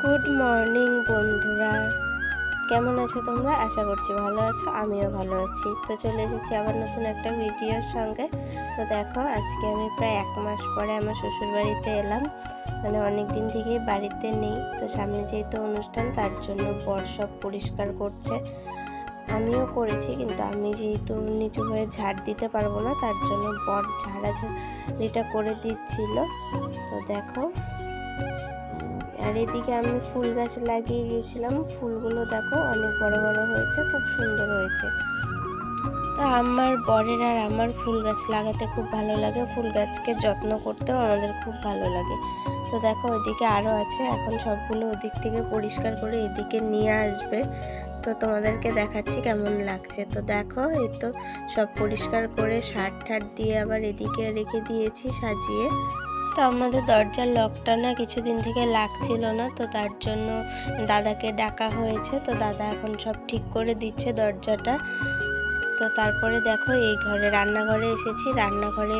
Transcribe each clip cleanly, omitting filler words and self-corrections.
Good morning বন্ধুরা, কেমন আছো তোমরা? আশা করছি ভালো আছো, আমিও ভালো আছি। তো চলে এসেছি আবার নতুন একটা ভিডিওর সঙ্গে। তো দেখো, আজকে আমি প্রায় 1 মাস পরে আমার শ্বশুর বাড়িতে এলাম। মানে অনেক দিন থেকেই বাড়িতে নেই। তো সামনে যেহেতু অনুষ্ঠান, তার জন্য বর সব পরিষ্কার করছে। আমিও করেছি, কিন্তু আমি যেহেতু নিচু হয়ে ঝাড় দিতে পারবো না, তার জন্য বর ঝাড়াঝাড়িটা করে দিচ্ছিল। তো দেখো, আর এদিকে আমি ফুল গাছ লাগিয়ে গিয়েছিলাম। ফুলগুলো দেখো অনেক বড় বড় হয়েছে, খুব সুন্দর হয়েছে। তা আমার বরের আর আমার ফুল গাছ লাগাতে খুব ভালো লাগে, ফুল গাছকে যত্ন করতেও আমাদের খুব ভালো লাগে। তো দেখো ওইদিকে আরও আছে, এখন সবগুলো ওদিক থেকে পরিষ্কার করে এদিকে নিয়ে আসবে। তো তোমাদেরকে দেখাচ্ছি কেমন লাগছে। তো দেখো, এই তো সব পরিষ্কার করে সার ঠার দিয়ে আবার এদিকে রেখে দিয়েছি সাজিয়ে। তো আমাদের দরজার লকটা না কিছুদিন থেকে লাগছিল না, তো তার জন্য দাদাকে ডাকা হয়েছে। তো দাদা এখন সব ঠিক করে দিচ্ছে দরজাটা। তো তারপরে দেখো, এই ঘরে রান্নাঘরে এসেছি। রান্নাঘরে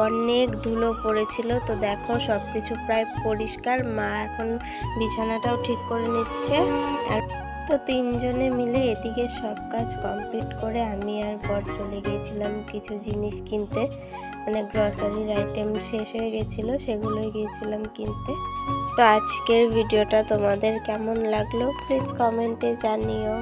অনেক ধুলো পড়েছিল। তো দেখো সব কিছু প্রায় পরিষ্কার। মা এখন বিছানাটাও ঠিক করে নিচ্ছে। আর তো 3 জনে মিলে এদিকে সব কাজ কমপ্লিট করে আমি আর বর চলে গিয়েছিলাম কিছু জিনিস কিনতে। মানে গ্রসারির আইটেম শেষ হয়ে গেছিলো, সেগুলোই গিয়েছিলাম কিনতে। তো আজকের ভিডিওটা তোমাদের কেমন লাগলো প্লিজ কমেন্টে জানিও।